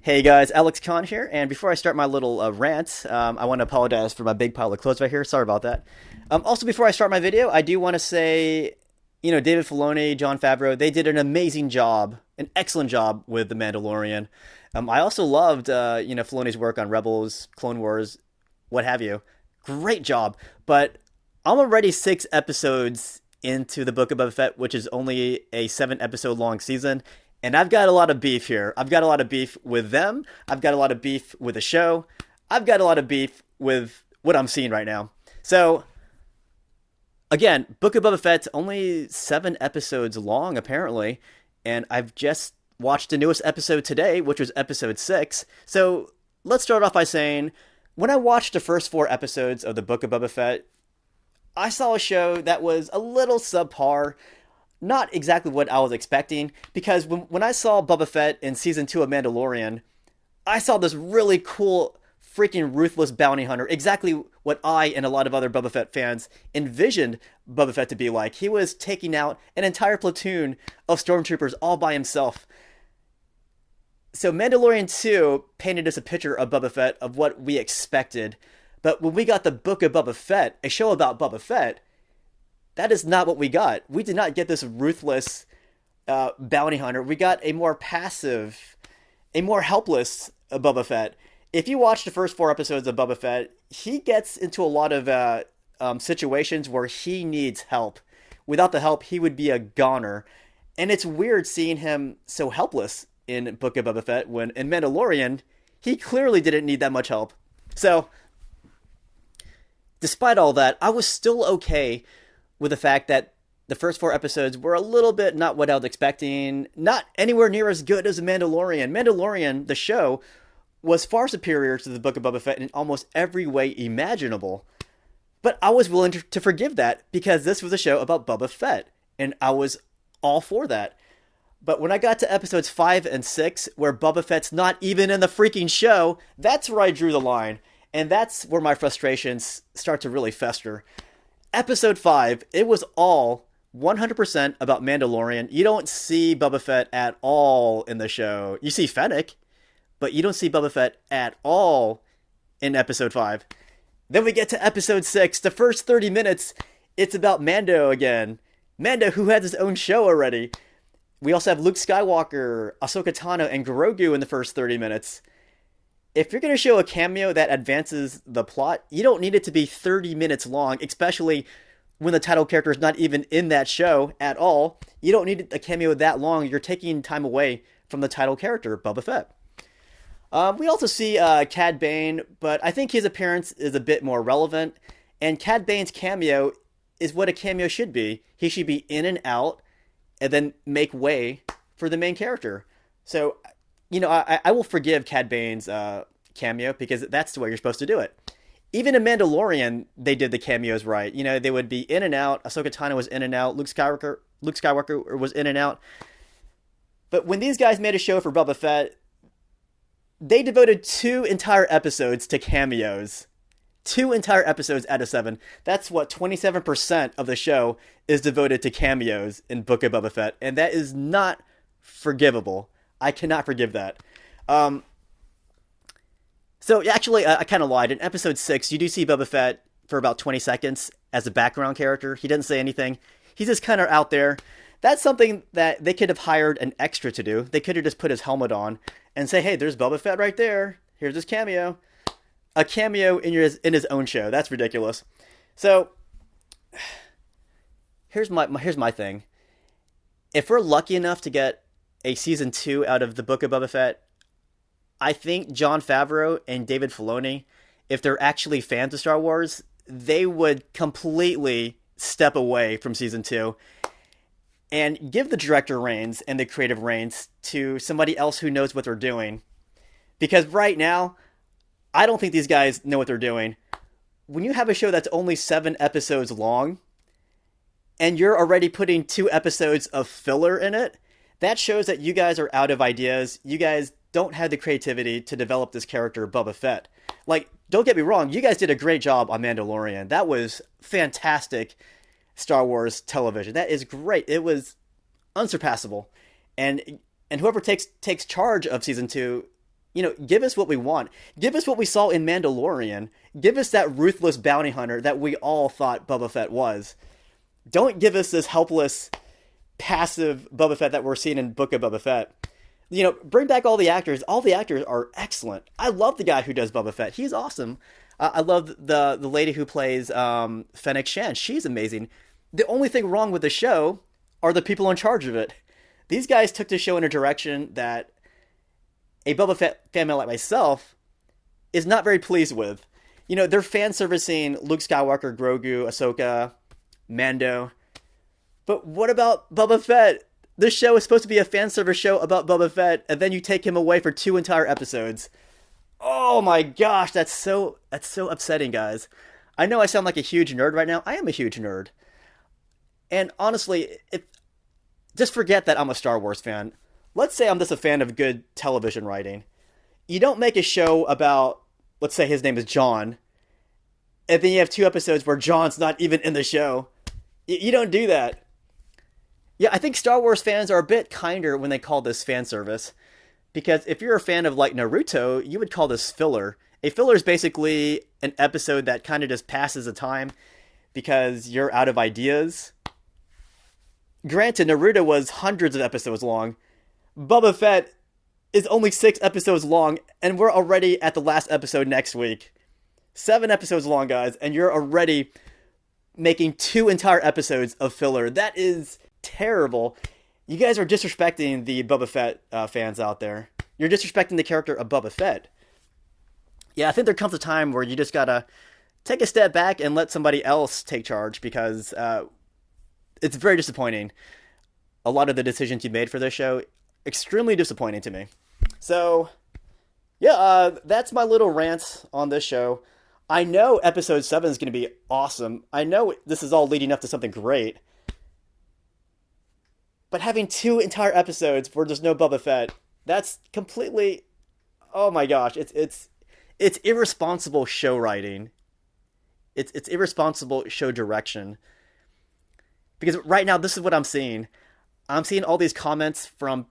Hey guys, Alex Khan here, and before I start my little rant, I want to apologize for my big pile of clothes right here. Sorry about that. Also, before I start my video, I do want to say, David Filoni, Jon Favreau, they did an amazing job, an excellent job with The Mandalorian. I also loved, Filoni's work on Rebels, Clone Wars, what have you. Great job, but I'm already 6 episodes into the Book of Boba Fett, which is only a 7 episode long season. And I've got a lot of beef here. I've got a lot of beef with them. I've got a lot of beef with the show. I've got a lot of beef with what I'm seeing right now. So, again, Book of Boba Fett's only 7 episodes long, apparently. And I've just watched the newest episode today, which was episode 6. So, let's start off by saying when I watched the first 4 episodes of the Book of Boba Fett, I saw a show that was a little subpar, not exactly what I was expecting, because when I saw Boba Fett in season 2 of Mandalorian, I saw this really cool, freaking ruthless bounty hunter, exactly what I and a lot of other Boba Fett fans envisioned Boba Fett to be like. He was taking out an entire platoon of stormtroopers all by himself. So Mandalorian 2 painted us a picture of Boba Fett of what we expected. But when we got the Book of Boba Fett, a show about Boba Fett, that is not what we got. We did not get this ruthless bounty hunter. We got a more passive, a more helpless Boba Fett. If you watch the first 4 episodes of Boba Fett, he gets into a lot of situations where he needs help. Without the help, he would be a goner. And it's weird seeing him so helpless in Book of Boba Fett when in Mandalorian, he clearly didn't need that much help. So, despite all that, I was still okay with the fact that the first 4 episodes were a little bit not what I was expecting, not anywhere near as good as Mandalorian. Mandalorian, the show, was far superior to the Book of Boba Fett in almost every way imaginable. But I was willing to forgive that because this was a show about Boba Fett, and I was all for that. But when I got to episodes 5 and 6, where Boba Fett's not even in the freaking show, that's where I drew the line. And that's where my frustrations start to really fester. Episode 5, it was all 100% about Mandalorian. You don't see Boba Fett at all in the show. You see Fennec, but you don't see Boba Fett at all in episode 5. Then we get to episode 6. The first 30 minutes, it's about Mando again. Mando, who has his own show already. We also have Luke Skywalker, Ahsoka Tano, and Grogu in the first 30 minutes. If you're going to show a cameo that advances the plot, you don't need it to be 30 minutes long, especially when the title character is not even in that show at all. You don't need a cameo that long. You're taking time away from the title character, Boba Fett. We also see Cad Bane, but I think his appearance is a bit more relevant. And Cad Bane's cameo is what a cameo should be. He should be in and out and then make way for the main character. So, I will forgive Cad Bane's cameo because that's the way you're supposed to do it. Even in Mandalorian, they did the cameos right. They would be in and out. Ahsoka Tano was in and out. Luke Skywalker was in and out. But when these guys made a show for Boba Fett, they devoted 2 entire episodes to cameos. 2 entire episodes out of 7. That's what 27% of the show is devoted to cameos in Book of Boba Fett, and that is not forgivable. I cannot forgive that. So actually, I kind of lied. In episode 6, you do see Boba Fett for about 20 seconds as a background character. He doesn't say anything. He's just kind of out there. That's something that they could have hired an extra to do. They could have just put his helmet on and say, "Hey, there's Boba Fett right there. Here's his cameo." A cameo in his own show. That's ridiculous. So here's my thing. If we're lucky enough to get a season 2 out of the Book of Boba Fett, I think Jon Favreau and David Filoni, if they're actually fans of Star Wars, they would completely step away from season 2 and give the director reins and the creative reins to somebody else who knows what they're doing. Because right now, I don't think these guys know what they're doing. When you have a show that's only 7 episodes long, and you're already putting 2 episodes of filler in it, that shows that you guys are out of ideas. You guys don't have the creativity to develop this character, Boba Fett. Like, don't get me wrong, you guys did a great job on Mandalorian. That was fantastic Star Wars television. That is great. It was unsurpassable. And whoever takes charge of season 2, Give us what we want. Give us what we saw in Mandalorian. Give us that ruthless bounty hunter that we all thought Boba Fett was. Don't give us this helpless, passive Boba Fett that we're seeing in Book of Boba Fett. Bring back all the actors. All the actors are excellent. I love the guy who does Boba Fett. He's awesome. I love the lady who plays Fennec Shan. She's amazing. The only thing wrong with the show are the people in charge of it. These guys took the show in a direction that a Boba Fett fan like myself is not very pleased with. They're fan servicing Luke Skywalker, Grogu, Ahsoka, Mando. But what about Boba Fett? This show is supposed to be a fan service show about Boba Fett, and then you take him away for 2 entire episodes. Oh my gosh, that's so upsetting, guys. I know I sound like a huge nerd right now. I am a huge nerd. And honestly, just forget that I'm a Star Wars fan. Let's say I'm just a fan of good television writing. You don't make a show about, let's say his name is John, and then you have 2 episodes where John's not even in the show. You don't do that. Yeah, I think Star Wars fans are a bit kinder when they call this fan service. Because if you're a fan of like Naruto, you would call this filler. A filler is basically an episode that kind of just passes the time because you're out of ideas. Granted, Naruto was hundreds of episodes long. Boba Fett is only 6 episodes long, and we're already at the last episode next week. 7 episodes long, guys, and you're already making 2 entire episodes of filler. That is terrible. You guys are disrespecting the Boba Fett fans out there. You're disrespecting the character of Boba Fett. Yeah, I think there comes a time where you just gotta take a step back and let somebody else take charge because it's very disappointing. A lot of the decisions you made for this show, extremely disappointing to me. So, yeah, that's my little rant on this show. I know episode 7 is going to be awesome. I know this is all leading up to something great. But having 2 entire episodes where there's no Boba Fett, that's completely, oh my gosh, it's irresponsible show writing. It's irresponsible show direction. Because right now, this is what I'm seeing. I'm seeing all these comments from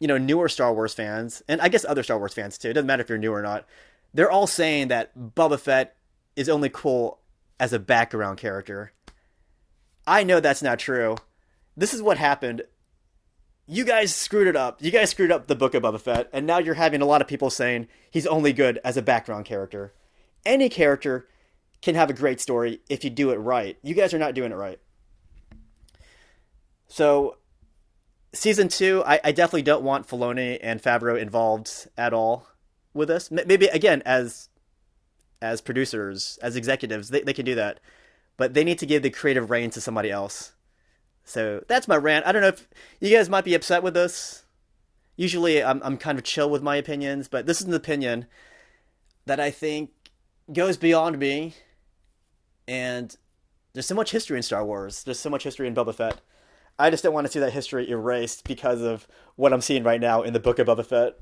newer Star Wars fans, and I guess other Star Wars fans too. It doesn't matter if you're new or not. They're all saying that Boba Fett is only cool as a background character. I know that's not true. This is what happened. You guys screwed it up. You guys screwed up the Book of Boba Fett, and now you're having a lot of people saying he's only good as a background character. Any character can have a great story if you do it right. You guys are not doing it right. So, season 2, I definitely don't want Filoni and Favreau involved at all with this. Maybe, again, as producers, as executives, they can do that. But they need to give the creative reign to somebody else. So that's my rant. I don't know if you guys might be upset with this. Usually I'm kind of chill with my opinions, but this is an opinion that I think goes beyond me. And there's so much history in Star Wars. There's so much history in Boba Fett. I just don't want to see that history erased because of what I'm seeing right now in the Book of Boba Fett.